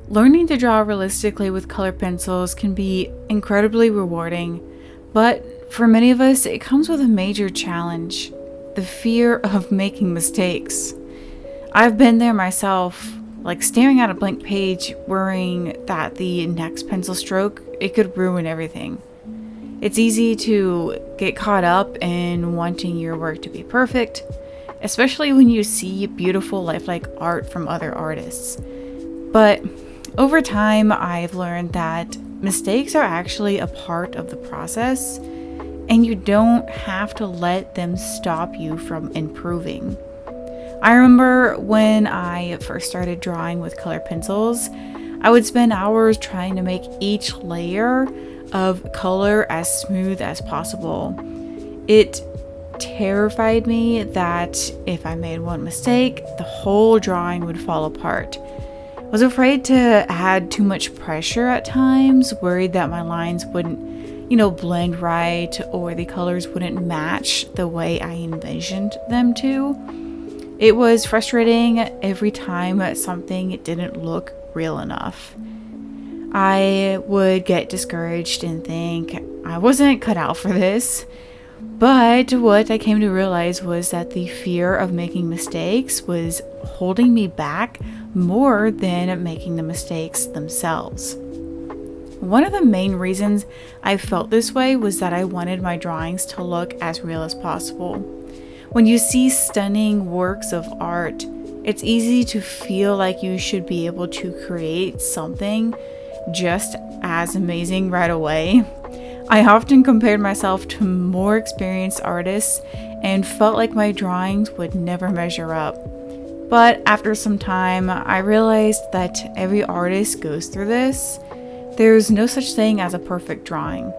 Learning to draw realistically with colored pencils can be incredibly rewarding, but for many of us, it comes with a major challenge: the fear of making mistakes. I've been there myself, like staring at a blank page, worrying that the next pencil stroke, it could ruin everything. It's easy to get caught up in wanting your work to be perfect, especially when you see beautiful lifelike art from other artists. But over time, I've learned that mistakes are actually a part of the process, and you don't have to let them stop you from improving. I remember when I first started drawing with colored pencils, I would spend hours trying to make each layer of color as smooth as possible. It terrified me that if I made one mistake, the whole drawing would fall apart. I was afraid to add too much pressure at times, worried that my lines wouldn't, blend right, or the colors wouldn't match the way I envisioned them to. It was frustrating every time something didn't look real enough. I would get discouraged and think I wasn't cut out for this. But what I came to realize was that the fear of making mistakes was holding me back more than making the mistakes themselves. One of the main reasons I felt this way was that I wanted my drawings to look as real as possible. When you see stunning works of art, it's easy to feel like you should be able to create something just as amazing right away. I often compared myself to more experienced artists and felt like my drawings would never measure up. But after some time, I realized that every artist goes through this. There's no such thing as a perfect drawing.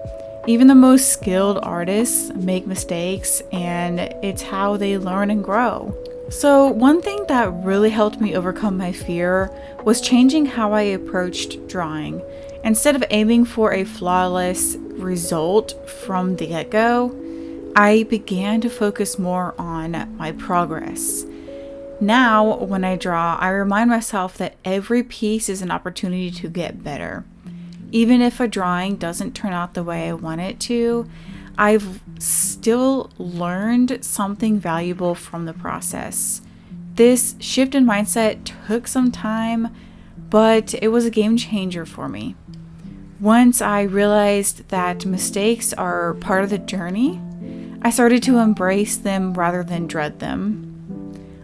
Even the most skilled artists make mistakes, and it's how they learn and grow. So one thing that really helped me overcome my fear was changing how I approached drawing. Instead of aiming for a flawless result from the get-go, I began to focus more on my progress. Now, when I draw, I remind myself that every piece is an opportunity to get better. Even if a drawing doesn't turn out the way I want it to, I've still learned something valuable from the process. This shift in mindset took some time, but it was a game changer for me. Once I realized that mistakes are part of the journey, I started to embrace them rather than dread them.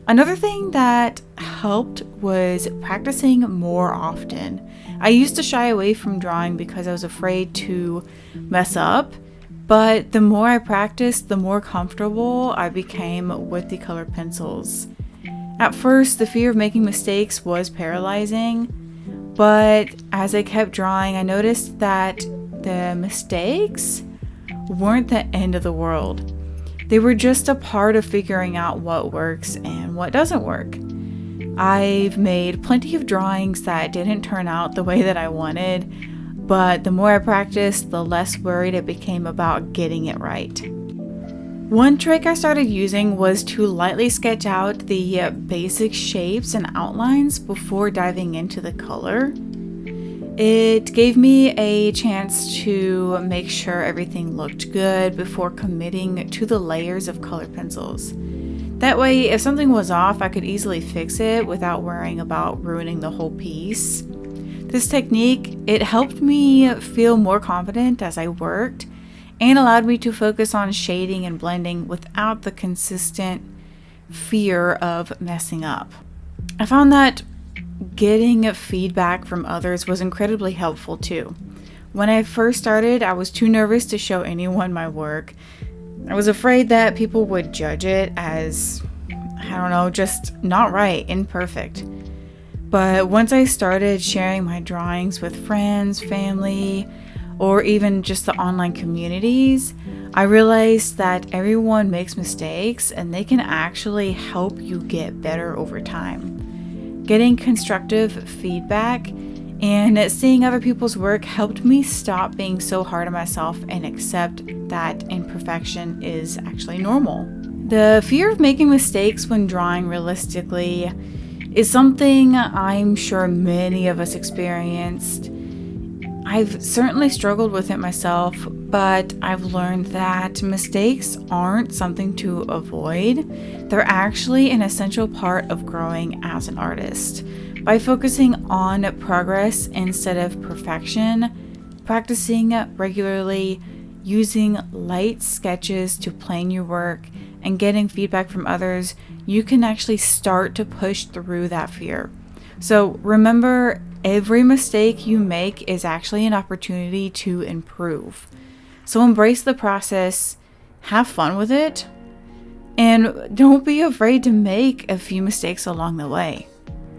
Another thing that helped was practicing more often. I used to shy away from drawing because I was afraid to mess up, but the more I practiced, the more comfortable I became with the colored pencils. At first, the fear of making mistakes was paralyzing, but as I kept drawing, I noticed that the mistakes weren't the end of the world. They were just a part of figuring out what works and what doesn't work. I've made plenty of drawings that didn't turn out the way that I wanted, but the more I practiced, the less worried I became about getting it right. One trick I started using was to lightly sketch out the basic shapes and outlines before diving into the color. It gave me a chance to make sure everything looked good before committing to the layers of colored pencils. That way, if something was off, I could easily fix it without worrying about ruining the whole piece. This technique, it helped me feel more confident as I worked and allowed me to focus on shading and blending without the consistent fear of messing up. I found that getting feedback from others was incredibly helpful too. When I first started, I was too nervous to show anyone my work. I was afraid that people would judge it as, just not right, imperfect. But once I started sharing my drawings with friends, family, or even just the online communities, I realized that everyone makes mistakes and they can actually help you get better over time. Getting constructive feedback and seeing other people's work helped me stop being so hard on myself and accept that imperfection is actually normal. The fear of making mistakes when drawing realistically, is something I'm sure many of us experienced. I've certainly struggled with it myself, but I've learned that mistakes aren't something to avoid. They're actually an essential part of growing as an artist. By focusing on progress instead of perfection, practicing regularly, using light sketches to plan your work, and getting feedback from others, you can actually start to push through that fear. So remember, every mistake you make is actually an opportunity to improve. So embrace the process, have fun with it, and don't be afraid to make a few mistakes along the way.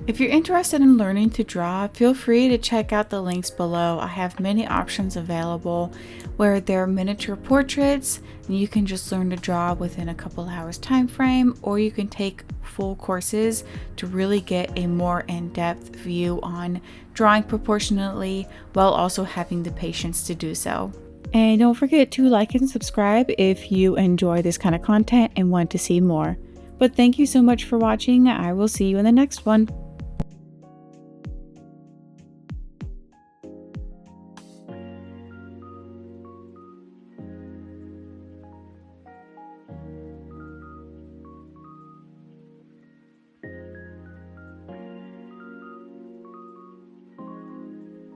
If you're interested in learning to draw, feel free to check out the links below. I have many options available where there are miniature portraits and you can just learn to draw within a couple hours time frame, or you can take full courses to really get a more in-depth view on drawing proportionately while also having the patience to do so. And don't forget to like and subscribe if you enjoy this kind of content and want to see more. But thank you so much for watching. I will see you in the next one.